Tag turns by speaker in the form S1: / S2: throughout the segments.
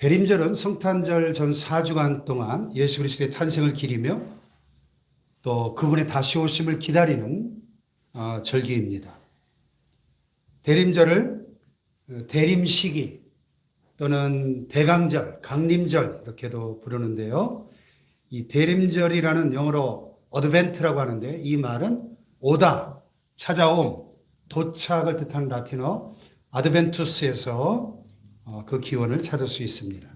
S1: 대림절은 성탄절 전 4주간 동안 예수 그리스도의 탄생을 기리며 또 그분의 다시 오심을 기다리는 절기입니다. 대림절을 대림시기 또는 대강절, 강림절 이렇게도 부르는데요. 이 대림절이라는 영어로 어드벤트라고 하는데 이 말은 오다, 찾아옴, 도착을 뜻하는 라틴어 아드벤투스에서 그 기원을 찾을 수 있습니다.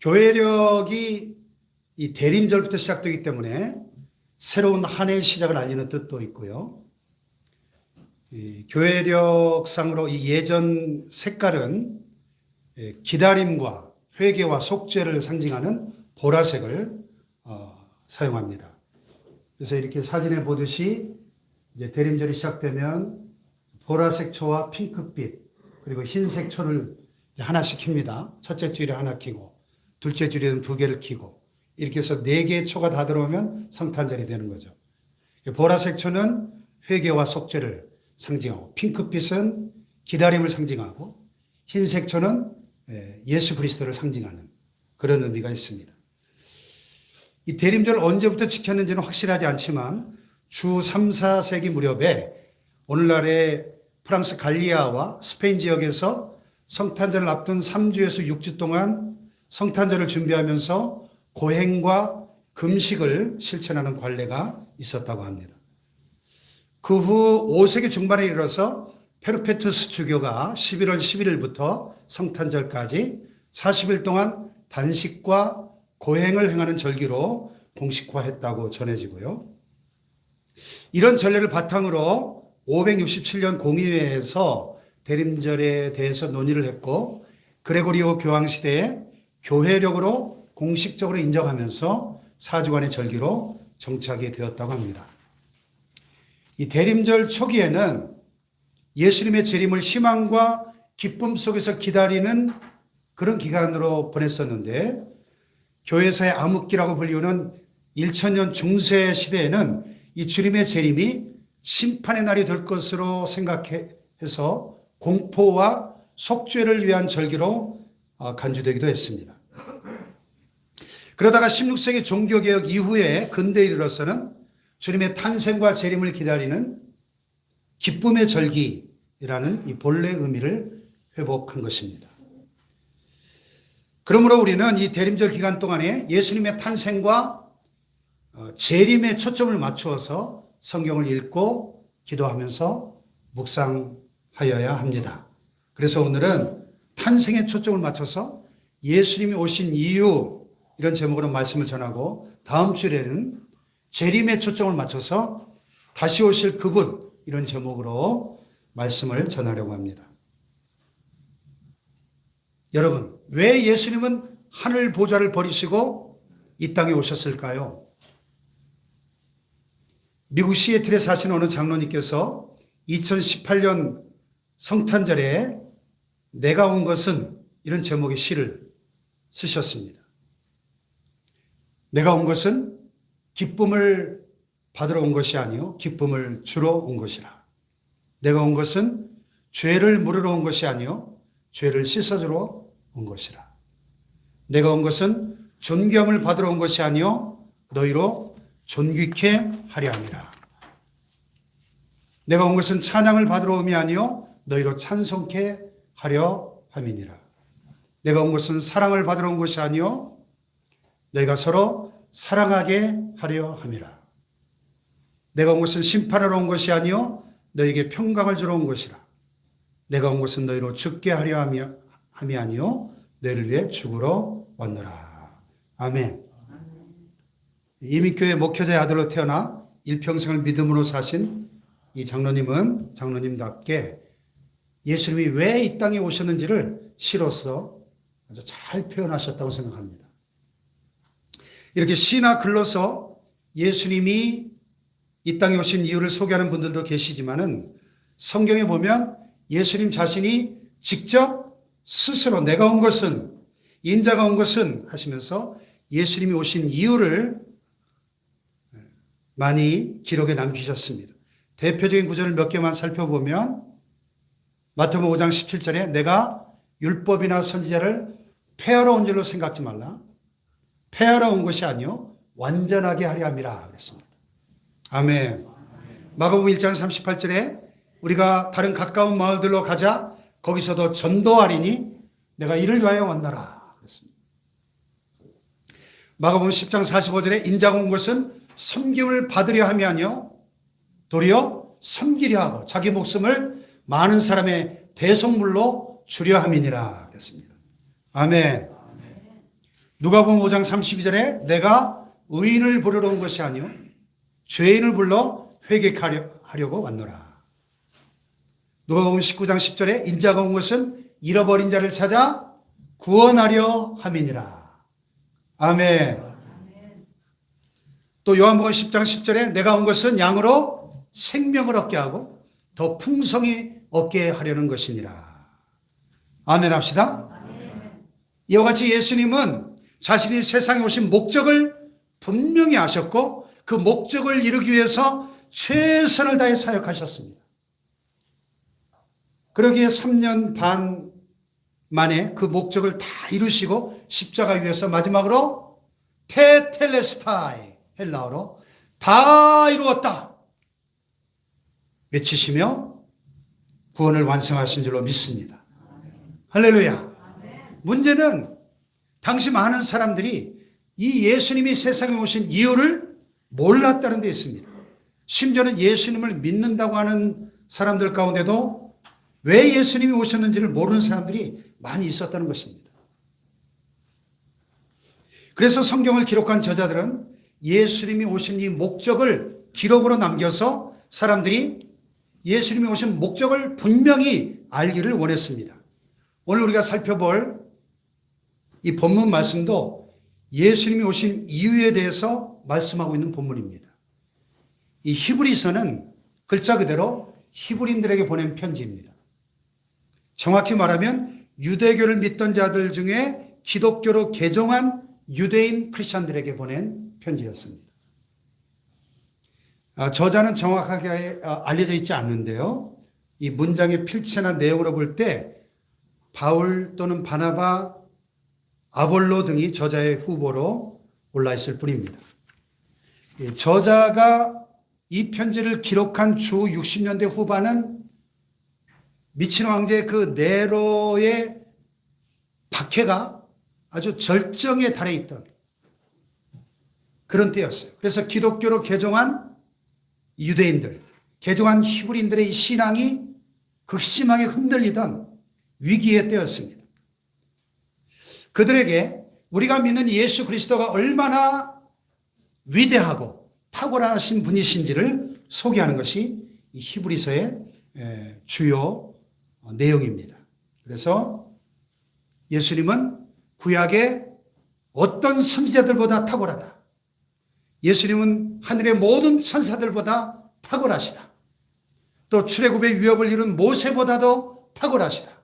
S1: 교회력이 이 대림절부터 시작되기 때문에 새로운 한 해의 시작을 알리는 뜻도 있고요. 이 교회력상으로 이 예전 색깔은 기다림과 회개와 속죄를 상징하는 보라색을 사용합니다. 그래서 이렇게 사진에 보듯이 이제 대림절이 시작되면 보라색 초와 핑크빛 그리고 흰색 초를 하나씩 킵니다. 첫째 줄에 하나 켜고 둘째 줄에는 2개를 켜고 이렇게 해서 4개의 초가 다 들어오면 성탄절이 되는 거죠. 보라색 초는 회개와 속죄를 상징하고 핑크빛은 기다림을 상징하고 흰색 초는 예수 그리스도를 상징하는 그런 의미가 있습니다. 이 대림절 언제부터 지켰는지는 확실하지 않지만 주 3, 4세기 무렵에 오늘날의 프랑스 갈리아와 스페인 지역에서 성탄절을 앞둔 3주에서 6주 동안 성탄절을 준비하면서 고행과 금식을 실천하는 관례가 있었다고 합니다. 그 후 5세기 중반에 이르러서 페르페투스 주교가 11월 11일부터 성탄절까지 40일 동안 단식과 고행을 행하는 절기로 공식화했다고 전해지고요. 이런 전례를 바탕으로 567년 공의회에서 대림절에 대해서 논의를 했고 그레고리오 교황 시대에 교회력으로 공식적으로 인정하면서 4주간의 절기로 정착이 되었다고 합니다. 이 대림절 초기에는 예수님의 재림을 희망과 기쁨 속에서 기다리는 그런 기간으로 보냈었는데 교회사의 암흑기라고 불리우는 1000년 중세 시대에는 이 주님의 재림이 심판의 날이 될 것으로 생각해서 공포와 속죄를 위한 절기로 간주되기도 했습니다. 그러다가 16세기 종교개혁 이후에 근대에 이르러서는 주님의 탄생과 재림을 기다리는 기쁨의 절기라는 이 본래 의미를 회복한 것입니다. 그러므로 우리는 이 대림절 기간 동안에 예수님의 탄생과 재림에 초점을 맞추어서 성경을 읽고 기도하면서 묵상하여야 합니다. 그래서 오늘은 탄생에 초점을 맞춰서 예수님이 오신 이유 이런 제목으로 말씀을 전하고 다음 주에는 재림에 초점을 맞춰서 다시 오실 그분 이런 제목으로 말씀을 전하려고 합니다. 여러분, 왜 예수님은 하늘 보좌를 버리시고 이 땅에 오셨을까요? 미국 시애틀에 사시는 어느 장로님께서 2018년 성탄절에 내가 온 것은 이런 제목의 시를 쓰셨습니다. 내가 온 것은 기쁨을 받으러 온 것이 아니요 기쁨을 주러 온 것이라. 내가 온 것은 죄를 물으러 온 것이 아니요 죄를 씻어주러 온 것이라. 내가 온 것은 존경을 받으러 온 것이 아니요 너희로 존귀케 하려 함이라. 내가 온 것은 찬양을 받으러 옴이 아니요 너희로 찬송케 하려 함이니라. 내가 온 것은 사랑을 받으러 온 것이 아니요 너희가 서로 사랑하게 하려 함이라. 내가 온 것은 심판하러 온 것이 아니요 너희에게 평강을 주러 온 것이라. 내가 온 것은 너희로 죽게 하려 함이 아니요 너희를 위해 죽으러 왔노라. 아멘. 이민교회 목회자의 아들로 태어나 일평생을 믿음으로 사신 이 장로님은 장로님답게 예수님이 왜 이 땅에 오셨는지를 시로서 아주 잘 표현하셨다고 생각합니다. 이렇게 시나 글로서 예수님이 이 땅에 오신 이유를 소개하는 분들도 계시지만은 성경에 보면 예수님 자신이 직접 스스로 내가 온 것은 인자가 온 것은 하시면서 예수님이 오신 이유를 많이 기록에 남기셨습니다. 대표적인 구절을 몇 개만 살펴보면 마태복음 5장 17절에 내가 율법이나 선지자를 폐하러 온 줄로 생각지 말라. 폐하러 온 것이 아니요 완전하게 하려 함이라 그랬습니다. 아멘. 마가복음 1장 38절에 우리가 다른 가까운 마을들로 가자 거기서도 전도하리니 내가 이를 위하여 왔노라 그랬습니다. 마가복음 10장 45절에 인자가 온 것은 섬김을 받으려 함이 아니요 도리어 섬기려 하고 자기 목숨을 많은 사람의 대속물로 주려 함이니라 그랬습니다. 아멘. 누가복음 5장 32절에 내가 의인을 부르러 온 것이 아니요 죄인을 불러 회개하려고 왔노라. 누가복음 19장 10절에 인자가 온 것은 잃어버린 자를 찾아 구원하려 함이니라. 아멘. 또 요한복음 10장 10절에 내가 온 것은 양으로 생명을 얻게 하고 더 풍성히 얻게 하려는 것이니라. 아멘 합시다. 이와 같이 예수님은 자신이 세상에 오신 목적을 분명히 아셨고 그 목적을 이루기 위해서 최선을 다해 사역하셨습니다. 그러기에 3년 반 만에 그 목적을 다 이루시고 십자가 위에서 마지막으로 테텔레스타이 헬라어로 다 이루었다 외치시며 구원을 완성하신 줄로 믿습니다. 할렐루야. 문제는 당시 많은 사람들이 이 예수님이 세상에 오신 이유를 몰랐다는 데 있습니다. 심지어는 예수님을 믿는다고 하는 사람들 가운데도 왜 예수님이 오셨는지를 모르는 사람들이 많이 있었다는 것입니다. 그래서 성경을 기록한 저자들은 예수님이 오신 이 목적을 기록으로 남겨서 사람들이 예수님이 오신 목적을 분명히 알기를 원했습니다. 오늘 우리가 살펴볼 이 본문 말씀도 예수님이 오신 이유에 대해서 말씀하고 있는 본문입니다. 이 히브리서는 글자 그대로 히브리인들에게 보낸 편지입니다. 정확히 말하면 유대교를 믿던 자들 중에 기독교로 개종한 유대인 크리스찬들에게 보낸 편지였습니다. 저자는 정확하게 알려져 있지 않는데요. 이 문장의 필체나 내용으로 볼 때 바울 또는 바나바, 아볼로 등이 저자의 후보로 올라 있을 뿐입니다. 저자가 이 편지를 기록한 주 60년대 후반은 미친 황제 그 네로의 박해가 아주 절정에 달해 있던 그런 때였어요. 그래서 기독교로 개종한 유대인들, 개종한 히브리인들의 신앙이 극심하게 흔들리던 위기의 때였습니다. 그들에게 우리가 믿는 예수 그리스도가 얼마나 위대하고 탁월하신 분이신지를 소개하는 것이 이 히브리서의 주요 내용입니다. 그래서 예수님은 구약의 어떤 선지자들보다 탁월하다. 예수님은 하늘의 모든 천사들보다 탁월하시다. 또 출애굽의 위협을 이룬 모세보다도 탁월하시다.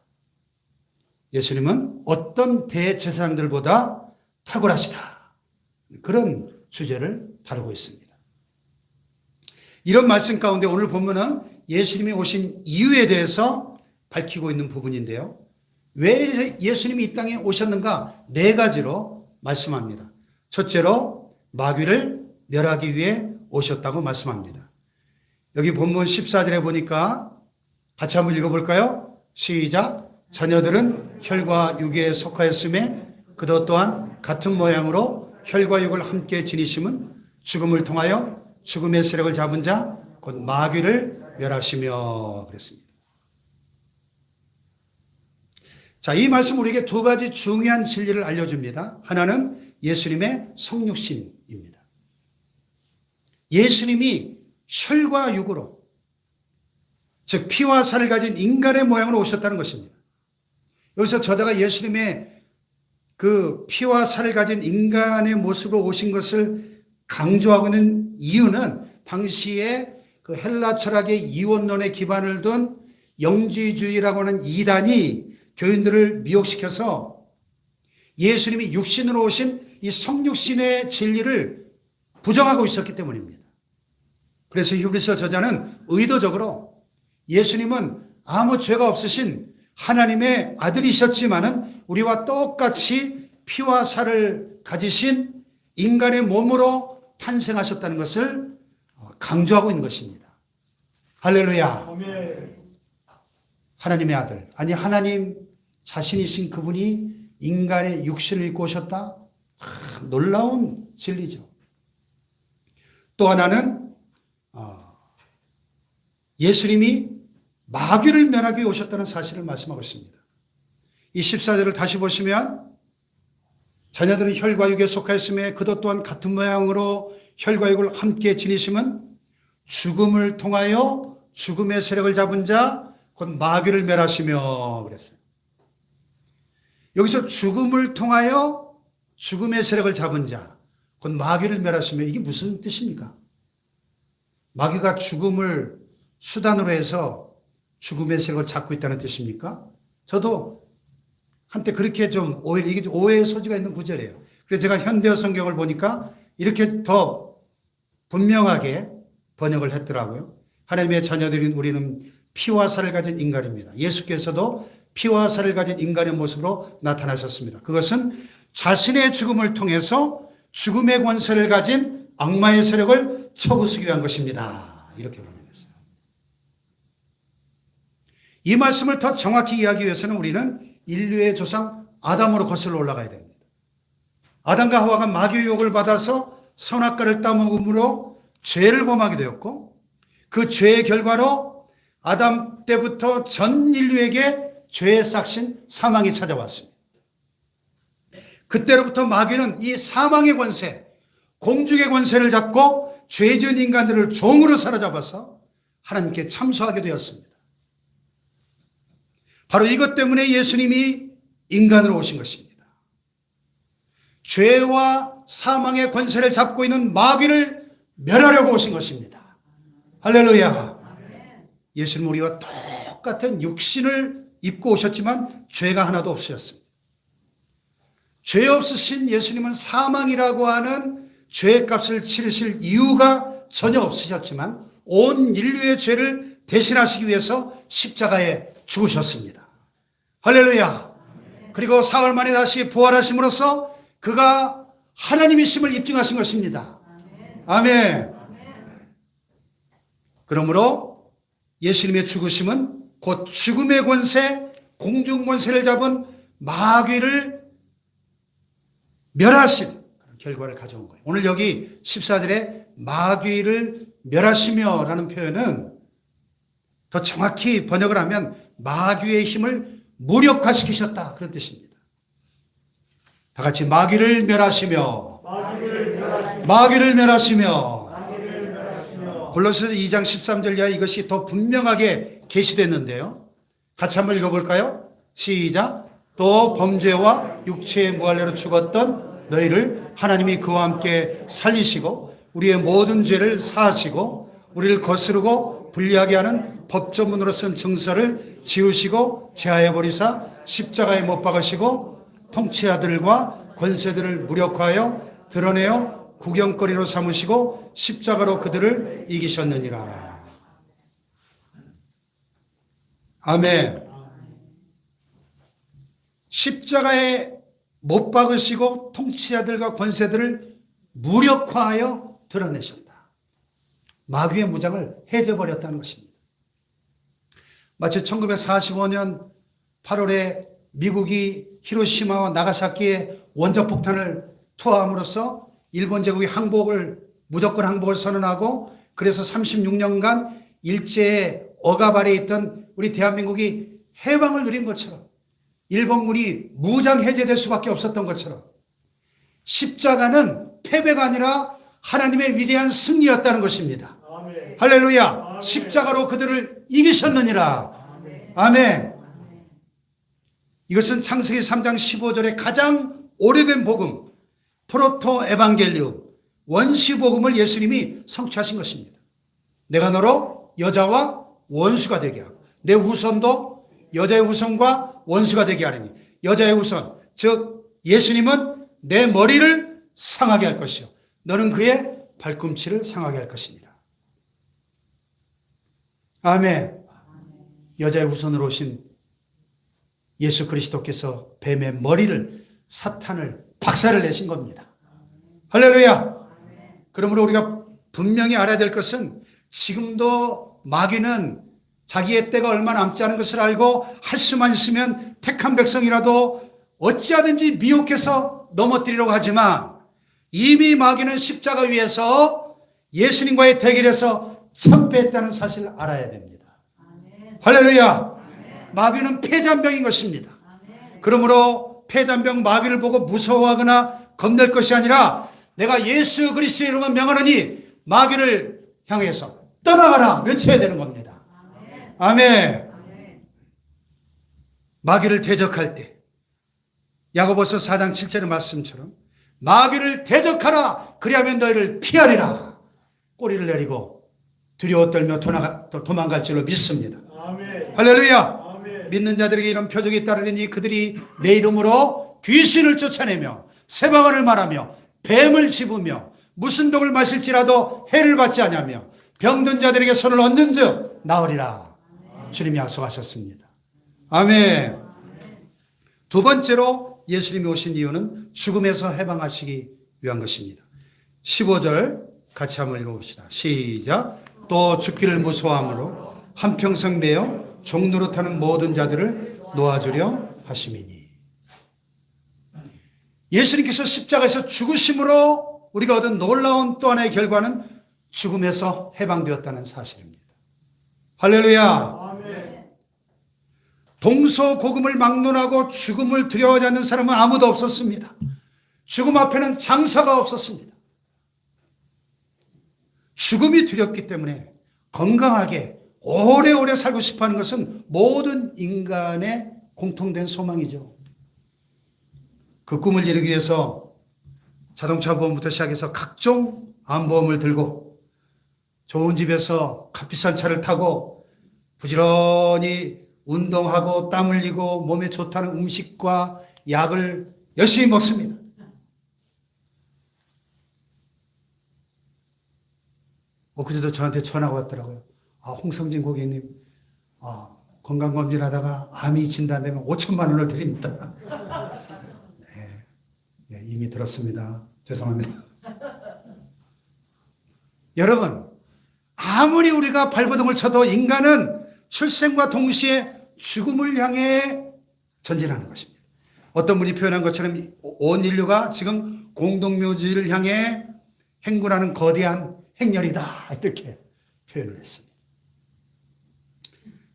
S1: 예수님은 어떤 대제사장들보다 탁월하시다. 그런 주제를 다루고 있습니다. 이런 말씀 가운데 오늘 본문은 예수님이 오신 이유에 대해서 밝히고 있는 부분인데요. 왜 예수님이 이 땅에 오셨는가? 네 가지로 말씀합니다. 첫째로 마귀를 멸하기 위해 오셨다고 말씀합니다. 여기 본문 14절에 보니까 같이 한번 읽어볼까요? 시작. 자녀들은 혈과 육에 속하였음에 그도 또한 같은 모양으로 혈과 육을 함께 지니심은 죽음을 통하여 죽음의 세력을 잡은 자 곧 마귀를 멸하시며 그랬습니다. 자, 이 말씀 우리에게 두 가지 중요한 진리를 알려줍니다. 하나는 예수님의 성육신입니다. 예수님이 혈과 육으로, 즉 피와 살을 가진 인간의 모양으로 오셨다는 것입니다. 여기서 저자가 예수님의 그 피와 살을 가진 인간의 모습으로 오신 것을 강조하고 있는 이유는 당시에 그 헬라 철학의 이원론에 기반을 둔 영지주의라고 하는 이단이 교인들을 미혹시켜서 예수님이 육신으로 오신 이 성육신의 진리를 부정하고 있었기 때문입니다. 그래서 히브리서 저자는 의도적으로 예수님은 아무 죄가 없으신 하나님의 아들이셨지만은 우리와 똑같이 피와 살을 가지신 인간의 몸으로 탄생하셨다는 것을 강조하고 있는 것입니다. 할렐루야. 하나님의 아들, 아니 하나님 자신이신 그분이 인간의 육신을 입고 오셨다? 놀라운 진리죠. 또 하나는 예수님이 마귀를 멸하기 위해 오셨다는 사실을 말씀하고 있습니다. 이 14절을 다시 보시면 자녀들은 혈과 육에 속하였음에 그도 또한 같은 모양으로 혈과 육을 함께 지니심은 죽음을 통하여 죽음의 세력을 잡은 자 곧 마귀를 멸하시며 그랬어요. 여기서 죽음을 통하여 죽음의 세력을 잡은 자 곧 마귀를 멸하시며 이게 무슨 뜻입니까? 마귀가 죽음을 수단으로 해서 죽음의 세력을 잡고 있다는 뜻입니까? 저도 한때 그렇게 좀 이게 오해의 소지가 있는 구절이에요. 그래서 제가 현대어 성경을 보니까 이렇게 더 분명하게 번역을 했더라고요. 하나님의 자녀들인 우리는 피와 살을 가진 인간입니다. 예수께서도 피와 살을 가진 인간의 모습으로 나타나셨습니다. 그것은 자신의 죽음을 통해서 죽음의 권세를 가진 악마의 세력을 쳐부수기 위한 것입니다. 이렇게 번역했어요. 이 말씀을 더 정확히 이해하기 위해서는 우리는 인류의 조상 아담으로 거슬러 올라가야 됩니다. 아담과 하와가 마귀의 유혹을 받아서 선악과를 따먹음으로 죄를 범하게 되었고 그 죄의 결과로 아담 때부터 전 인류에게 죄의 싹신 사망이 찾아왔습니다. 그때로부터 마귀는 이 사망의 권세, 공중의 권세를 잡고 죄 지은 인간들을 종으로 사로잡아서 하나님께 참소하게 되었습니다. 바로 이것 때문에 예수님이 인간으로 오신 것입니다. 죄와 사망의 권세를 잡고 있는 마귀를 멸하려고 오신 것입니다. 할렐루야. 예수님은 우리와 똑같은 육신을 입고 오셨지만 죄가 하나도 없으셨습니다. 죄 없으신 예수님은 사망이라고 하는 죄의 값을 치르실 이유가 전혀 없으셨지만 온 인류의 죄를 대신하시기 위해서 십자가에 죽으셨습니다. 할렐루야. 그리고 사흘 만에 다시 부활하심으로써 그가 하나님이심을 입증하신 것입니다. 아멘. 그러므로 예수님의 죽으심은 곧 죽음의 권세, 공중 권세를 잡은 마귀를 멸하신 결과를 가져온 거예요. 오늘 여기 14절에 마귀를 멸하시며 라는 표현은 더 정확히 번역을 하면 마귀의 힘을 무력화시키셨다 그런 뜻입니다. 다 같이 마귀를 멸하시며 마귀를 멸하시며 골로새서 2장 13절 이하 이것이 더 분명하게 계시됐는데요. 같이 한번 읽어볼까요? 시작. 또 범죄와 육체의 무할례로 죽었던 너희를 하나님이 그와 함께 살리시고 우리의 모든 죄를 사하시고 우리를 거스르고 불리하게 하는 법조문으로 쓴 증서를 지우시고 제하여 버리사 십자가에 못 박으시고 통치자들과 권세들을 무력화하여 드러내어 구경거리로 삼으시고 십자가로 그들을 이기셨느니라. 아멘. 십자가에 못 박으시고 통치자들과 권세들을 무력화하여 드러내셨다. 마귀의 무장을 해제버렸다는 것입니다. 마치 1945년 8월에 미국이 히로시마와 나가사키에 원자폭탄을 투하함으로써 일본 제국이 무조건 항복을 선언하고 그래서 36년간 일제의 억압 아래에 있던 우리 대한민국이 해방을 누린 것처럼 일본군이 무장 해제될 수밖에 없었던 것처럼 십자가는 패배가 아니라 하나님의 위대한 승리였다는 것입니다. 아멘. 할렐루야. 아멘. 십자가로 그들을 이기셨느니라. 아멘. 아멘. 이것은 창세기 3장 15절에 가장 오래된 복음, 프로토 에반겔리움, 원시 복음을 예수님이 성취하신 것입니다. 내가 너로 여자와 원수가 되게 하고 내 후손도 여자의 후손과 원수가 되게 하리니 여자의 후손 즉 예수님은 내 머리를 상하게 할 것이요 너는 그의 발꿈치를 상하게 할 것이니라. 아멘. 여자의 후손으로 오신 예수 그리스도께서 뱀의 머리를, 사탄을 박살을 내신 겁니다. 할렐루야. 그러므로 우리가 분명히 알아야 될 것은 지금도 마귀는 자기의 때가 얼마 남지 않은 것을 알고 할 수만 있으면 택한 백성이라도 어찌하든지 미혹해서 넘어뜨리려고 하지만 이미 마귀는 십자가 위에서 예수님과의 대결에서 참패했다는 사실을 알아야 됩니다. 할렐루야. 마귀는 패잔병인 것입니다. 그러므로 패잔병 마귀를 보고 무서워하거나 겁낼 것이 아니라 내가 예수 그리스도의 이름으로 명하노니 마귀를 향해서 떠나가라 외쳐야 되는 겁니다. 아멘. 마귀를 대적할 때 야고보서 4장 7절의 말씀처럼 마귀를 대적하라 그리하면 너희를 피하리라. 꼬리를 내리고 두려워 떨며 도망갈 줄로 믿습니다. 아멘. 할렐루야. 아멘. 믿는 자들에게 이런 표적이 따르니 그들이 내 이름으로 귀신을 쫓아내며 새방언을 말하며 뱀을 집으며 무슨 독을 마실지라도 해를 받지 아니하며 병든 자들에게 손을 얹은 즉 나으리라. 주님이 약속하셨습니다. 아멘. 두 번째로 예수님이 오신 이유는 죽음에서 해방하시기 위한 것입니다. 15절 같이 한번 읽어봅시다. 시작. 또 죽기를 무서워함으로 한평생 매여 종노릇하는 모든 자들을 놓아주려 하심이니. 예수님께서 십자가에서 죽으심으로 우리가 얻은 놀라운 또 하나의 결과는 죽음에서 해방되었다는 사실입니다. 할렐루야. 아멘. 동서고금을 막론하고 죽음을 두려워하지 않는 사람은 아무도 없었습니다. 죽음 앞에는 장사가 없었습니다. 죽음이 두렵기 때문에 건강하게 오래오래 살고 싶어하는 것은 모든 인간의 공통된 소망이죠. 그 꿈을 이루기 위해서 자동차 보험부터 시작해서 각종 암보험을 들고 좋은 집에서 값비싼 차를 타고 부지런히 운동하고 땀 흘리고 몸에 좋다는 음식과 약을 열심히 먹습니다. 그제도 저한테 전화가 왔더라고요. 홍성진 고객님, 건강검진하다가 암이 진단되면 5천만 원을 드립니다. 네, 이미 들었습니다. 죄송합니다. 여러분, 아무리 우리가 발버둥을 쳐도 인간은 출생과 동시에 죽음을 향해 전진하는 것입니다. 어떤 분이 표현한 것처럼 온 인류가 지금 공동묘지를 향해 행군하는 거대한 행렬이다 이렇게 표현을 했습니다.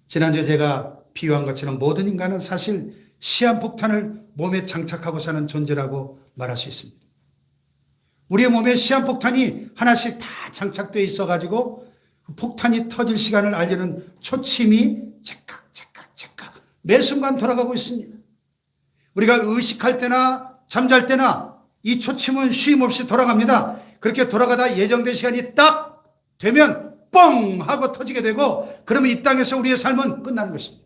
S1: 지난주에 제가 비유한 것처럼 모든 인간은 사실 시한폭탄을 몸에 장착하고 사는 존재라고 말할 수 있습니다. 우리의 몸에 시한폭탄이 하나씩 다 장착되어 있어가지고 폭탄이 터질 시간을 알리는 초침이 찰칵 매 순간 돌아가고 있습니다. 우리가 의식할 때나 잠잘 때나 이 초침은 쉼 없이 돌아갑니다. 그렇게 돌아가다 예정된 시간이 딱 되면 뻥 하고 터지게 되고 그러면 이 땅에서 우리의 삶은 끝나는 것입니다.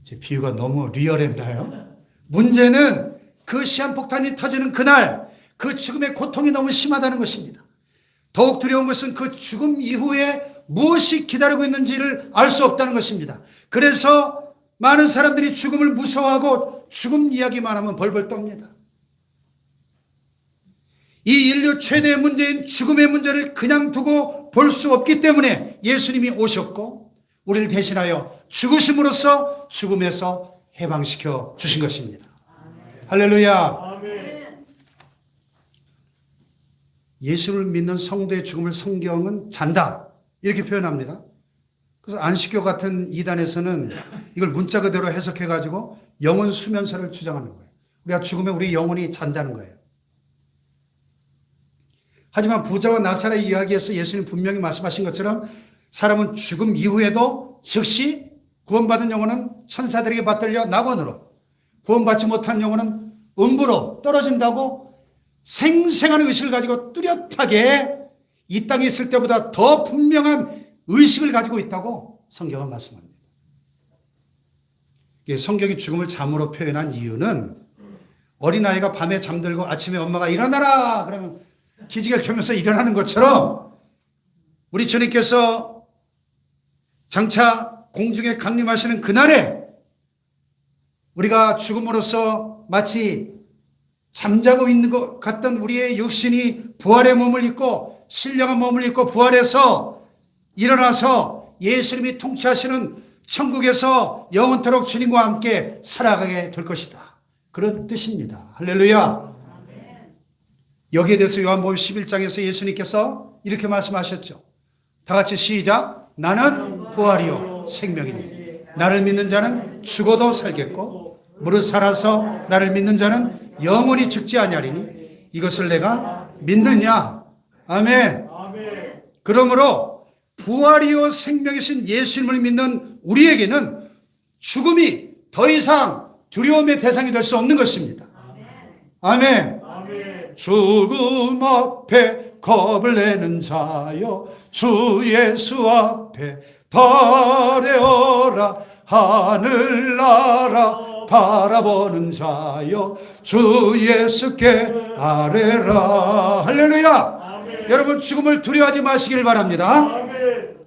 S1: 제 비유가 너무 리얼했나요? 문제는 그 시한폭탄이 터지는 그날 그 죽음의 고통이 너무 심하다는 것입니다. 더욱 두려운 것은 그 죽음 이후에 무엇이 기다리고 있는지를 알 수 없다는 것입니다. 그래서 많은 사람들이 죽음을 무서워하고 죽음 이야기만 하면 벌벌 떱니다. 이 인류 최대의 문제인 죽음의 문제를 그냥 두고 볼 수 없기 때문에 예수님이 오셨고 우리를 대신하여 죽으심으로써 죽음에서 해방시켜 주신 것입니다. 아멘. 할렐루야. 아멘. 예수를 믿는 성도의 죽음을 성경은 잔다 이렇게 표현합니다. 그래서 안식교 같은 이단에서는 이걸 문자 그대로 해석해가지고 영혼 수면설을 주장하는 거예요. 우리가 죽으면 우리 영혼이 잔다는 거예요. 하지만 부자와 나사로의 이야기에서 예수님 분명히 말씀하신 것처럼 사람은 죽음 이후에도 즉시 구원받은 영혼은 천사들에게 받들려 낙원으로, 구원받지 못한 영혼은 음부로 떨어진다고 생생한 의식을 가지고 뚜렷하게 이 땅에 있을 때보다 더 분명한 의식을 가지고 있다고 성경은 말씀합니다. 성경이 죽음을 잠으로 표현한 이유는 어린아이가 밤에 잠들고 아침에 엄마가 일어나라 그러면 기지개를 켜면서 일어나는 것처럼 우리 주님께서 장차 공중에 강림하시는 그날에 우리가 죽음으로써 마치 잠자고 있는 것 같던 우리의 육신이 부활의 몸을 입고 신령한 몸을 입고 부활해서 일어나서 예수님이 통치하시는 천국에서 영원토록 주님과 함께 살아가게 될 것이다. 그런 뜻입니다. 할렐루야. 여기에 대해서 요한복음 11장에서 예수님께서 이렇게 말씀하셨죠. 다 같이 시작. 나는 부활이요 생명이니 나를 믿는 자는 죽어도 살겠고 무릇 살아서 나를 믿는 자는 영원히 죽지 아니하리니 이것을 내가 믿느냐. 아멘. 그러므로 부활이요 생명이신 예수님을 믿는 우리에게는 죽음이 더 이상 두려움의 대상이 될 수 없는 것입니다. 아멘. 죽음 앞에 겁을 내는 자여 주 예수 앞에 발에어라 하늘나라 바라보는 자여 주 예수께 아뢰라. 할렐루야. 여러분 죽음을 두려워하지 마시길 바랍니다.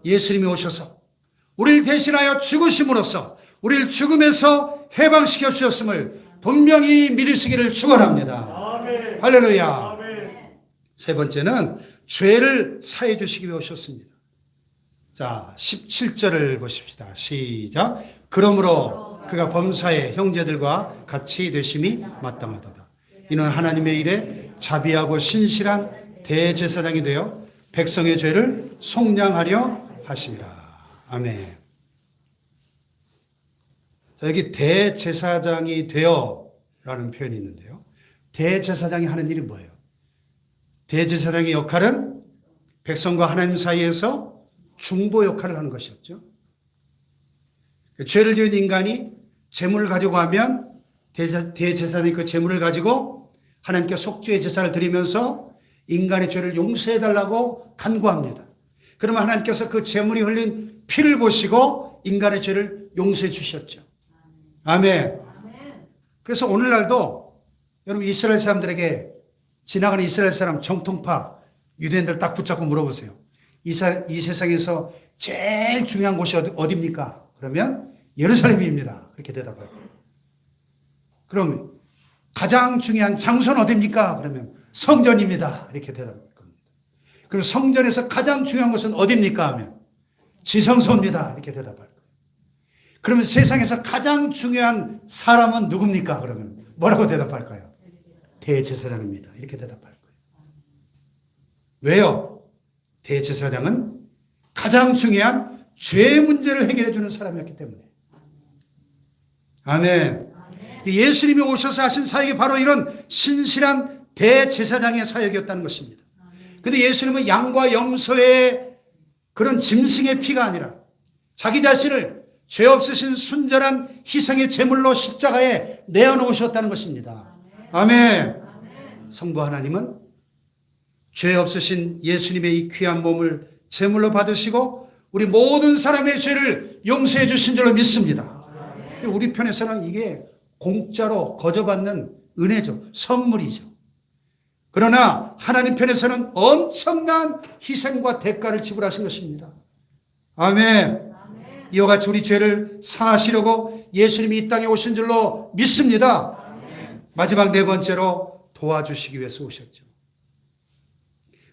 S1: 예수님이 오셔서 우리를 대신하여 죽으심으로써 우리를 죽음에서 해방시켜 주셨음을 분명히 믿으시기를 축원합니다. 할렐루야. 세 번째는 죄를 사해 주시기 위해 오셨습니다. 자, 17절을 보십시다. 시작. 그러므로 그가 범사의 형제들과 같이 되심이 마땅하도다. 이는 하나님의 일에 자비하고 신실한 대제사장이 되어 백성의 죄를 속량하려 하심이라. 아멘. 자, 여기 대제사장이 되어라는 표현이 있는데요. 대제사장이 하는 일이 뭐예요? 대제사장의 역할은 백성과 하나님 사이에서 중보 역할을 하는 것이었죠. 죄를 지은 인간이 재물을 가지고 가면 대제사장이 그 재물을 가지고 하나님께 속죄의 제사를 드리면서 인간의 죄를 용서해달라고 간구합니다. 그러면 하나님께서 그 재물이 흘린 피를 보시고 인간의 죄를 용서해 주셨죠. 아멘. 그래서 오늘날도 여러분 이스라엘 사람들에게 지나가는 이스라엘 사람 정통파 유대인들 딱 붙잡고 물어보세요. 이 세상에서 제일 중요한 곳이 어디입니까? 그러면 예루살렘입니다. 그렇게 대답할 거예요. 그럼 가장 중요한 장소는 어디입니까? 그러면 성전입니다. 이렇게 대답할 겁니다. 그럼 성전에서 가장 중요한 곳은 어디입니까? 하면 지성소입니다. 이렇게 대답할 거예요. 그러면 세상에서 가장 중요한 사람은 누굽니까? 그러면 뭐라고 대답할까요? 대제사장입니다. 이렇게 대답할 거예요. 왜요? 대제사장은 가장 중요한 죄 문제를 해결해 주는 사람이었기 때문에. 아멘. 예수님이 오셔서 하신 사역이 바로 이런 신실한 대제사장의 사역이었다는 것입니다. 그런데 예수님은 양과 염소의 그런 짐승의 피가 아니라 자기 자신을 죄 없으신 순전한 희생의 제물로 십자가에 내어놓으셨다는 것입니다. 아멘. 성부 하나님은 죄 없으신 예수님의 이 귀한 몸을 제물로 받으시고 우리 모든 사람의 죄를 용서해 주신 줄로 믿습니다. 우리 편에서는 이게 공짜로 거저받는 은혜죠. 선물이죠. 그러나 하나님 편에서는 엄청난 희생과 대가를 지불하신 것입니다. 아멘. 이와 같이 우리 죄를 사하시려고 예수님이 이 땅에 오신 줄로 믿습니다. 마지막 네 번째로 도와주시기 위해서 오셨죠.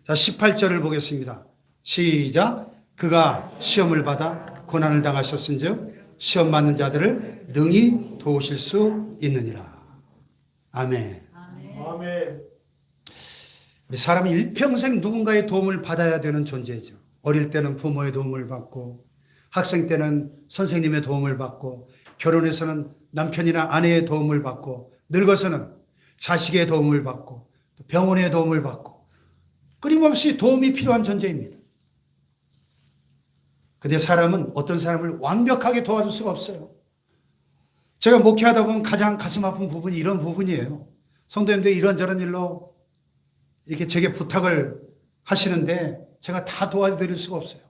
S1: 자, 18절을 보겠습니다. 시작. 그가 시험을 받아 고난을 당하셨은즉 시험 받는 자들을 능히 도우실 수 있느니라. 아멘.
S2: 아멘.
S1: 우리 사람이 일평생 누군가의 도움을 받아야 되는 존재죠. 어릴 때는 부모의 도움을 받고 학생 때는 선생님의 도움을 받고 결혼해서는 남편이나 아내의 도움을 받고 늙어서는 자식의 도움을 받고 병원의 도움을 받고 끊임없이 도움이 필요한 존재입니다. 그런데 사람은 어떤 사람을 완벽하게 도와줄 수가 없어요. 제가 목회하다 보면 가장 가슴 아픈 부분이 이런 부분이에요. 성도님들이 이런저런 일로 이렇게 제게 부탁을 하시는데 제가 다 도와드릴 수가 없어요.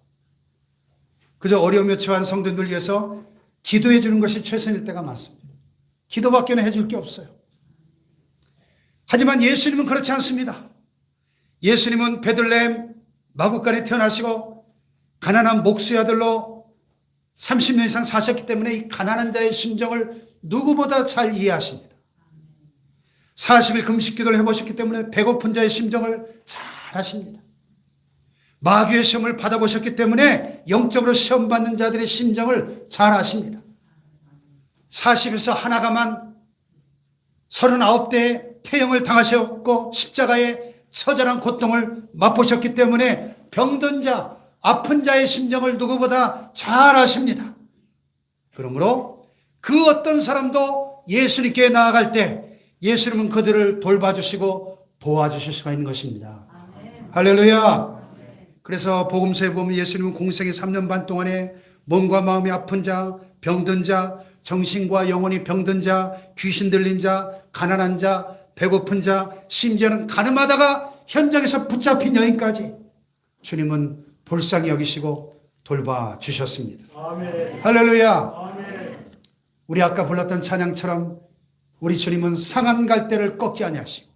S1: 그저 어려움에 처한 성도님들 위해서 기도해 주는 것이 최선일 때가 많습니다. 기도밖에는 해줄 게 없어요. 하지만 예수님은 그렇지 않습니다. 예수님은 베들레헴 마구간에 태어나시고 가난한 목수의 아들로 30년 이상 사셨기 때문에 이 가난한 자의 심정을 누구보다 잘 이해하십니다. 40일 금식 기도를 해보셨기 때문에 배고픈 자의 심정을 잘 아십니다. 마귀의 시험을 받아보셨기 때문에 영적으로 시험받는 자들의 심정을 잘 아십니다. 40에서 하나가만 39대의 태형을 당하셨고 십자가의 처절한 고통을 맛보셨기 때문에 병든 자, 아픈 자의 심정을 누구보다 잘 아십니다. 그러므로 그 어떤 사람도 예수님께 나아갈 때 예수님은 그들을 돌봐주시고 도와주실 수가 있는 것입니다. 할렐루야. 그래서 복음서에 보면 예수님은 공생의 3년 반 동안에 몸과 마음이 아픈 자, 병든 자, 정신과 영혼이 병든 자, 귀신 들린 자, 가난한 자, 배고픈 자, 심지어는 가늠하다가 현장에서 붙잡힌 여인까지 주님은 불쌍히 여기시고 돌봐주셨습니다. 아멘. 할렐루야. 아멘. 우리 아까 불렀던 찬양처럼 우리 주님은 상한 갈대를 꺾지 아니하시고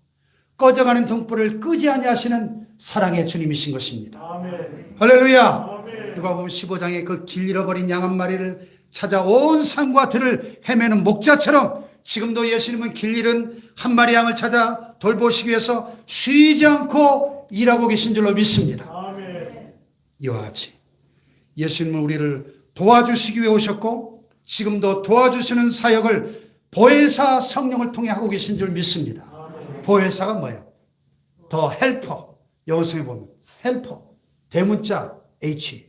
S1: 꺼져가는 등불을 끄지 아니하시는 사랑의 주님이신 것입니다. 아멘. 할렐루야. 아멘. 누가복음 15장에 그 길 잃어버린 양 한 마리를 찾아 온 산과 들을 헤매는 목자처럼 지금도 예수님은 길 잃은 한 마리 양을 찾아 돌보시기 위해서 쉬지 않고 일하고 계신 줄로 믿습니다. 아멘. 이와 같이 예수님은 우리를 도와주시기 위해 오셨고 지금도 도와주시는 사역을 보혜사 성령을 통해 하고 계신 줄 믿습니다. 아멘. 보혜사가 뭐예요? 더 헬퍼. 영어성에 보면 헬퍼. 대문자 H.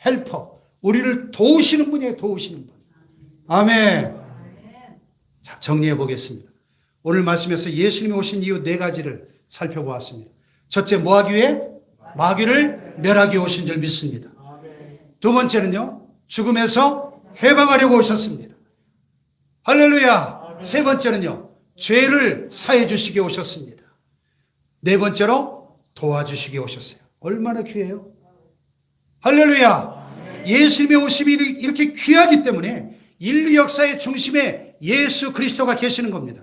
S1: 헬퍼. 우리를 도우시는 분이에요. 도우시는 분. 아멘. 자, 정리해 보겠습니다. 오늘 말씀에서 예수님이 오신 이유 4가지를 살펴보았습니다. 첫째, 뭐 하기 위해? 마귀를 멸하기 위해 오신 줄 믿습니다. 두 번째는요, 죽음에서 해방하려고 오셨습니다. 할렐루야. 세 번째는요, 죄를 사해 주시기 오셨습니다. 네 번째로 도와주시기 오셨어요. 얼마나 귀해요? 할렐루야. 예수님의 오심이 이렇게 귀하기 때문에 인류 역사의 중심에 예수 그리스도가 계시는 겁니다.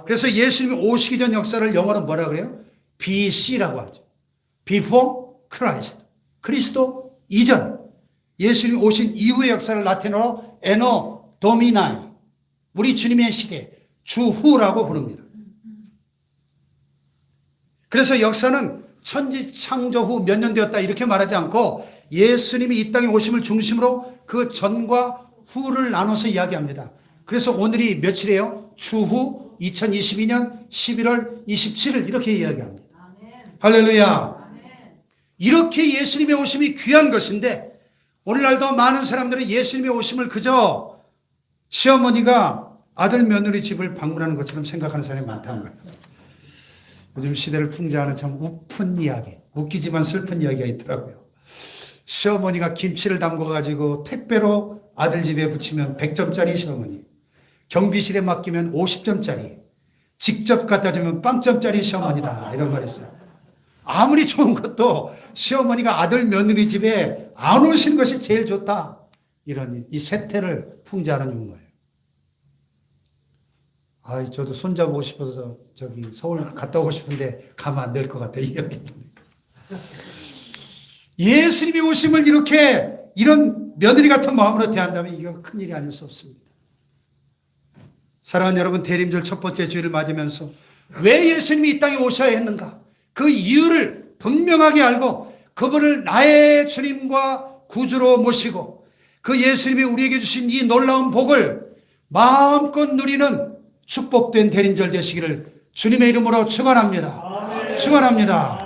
S1: 그래서 예수님이 오시기 전 역사를 영어로 뭐라 그래요? BC라고 하죠. Before Christ. 그리스도 이전. 예수님이 오신 이후의 역사를 라틴어로 Anno Domini. 우리 주님의 시대, 주후라고 부릅니다. 그래서 역사는 천지 창조 후 몇 년 되었다 이렇게 말하지 않고 예수님이 이 땅에 오심을 중심으로 그 전과 후를 나눠서 이야기합니다. 그래서 오늘이 며칠이에요? 주후 2022년 11월 27일 이렇게 이야기합니다. 아멘. 할렐루야. 아멘. 이렇게 예수님의 오심이 귀한 것인데 오늘날도 많은 사람들은 예수님의 오심을 그저 시어머니가 아들 며느리 집을 방문하는 것처럼 생각하는 사람이 많다는 거예요. 요즘 시대를 풍자하는 참 우픈 이야기, 웃기지만 슬픈 이야기가 있더라고요. 시어머니가 김치를 담궈가지고 택배로 아들 집에 붙이면 100점짜리 시어머니, 경비실에 맡기면 50점짜리, 직접 갖다 주면 빵점짜리 시어머니다. 이런 말 있어요. 아무리 좋은 것도 시어머니가 아들 며느리 집에 안 오신 것이 제일 좋다. 이런 이 세태를 풍자하는 용어예요. 저도 손잡고 싶어서 저기 서울 갔다 오고 싶은데 가면 안 될 것 같아. 이 얘기 보니까. 예수님이 오심을 이렇게 이런 며느리 같은 마음으로 대한다면 이거 큰일이 아닐 수 없습니다. 사랑하는 여러분, 대림절 첫 번째 주일을 맞으면서 왜 예수님이 이 땅에 오셔야 했는가? 그 이유를 분명하게 알고 그분을 나의 주님과 구주로 모시고 그 예수님이 우리에게 주신 이 놀라운 복을 마음껏 누리는 축복된 대림절 되시기를 주님의 이름으로 축원합니다. 축원합니다.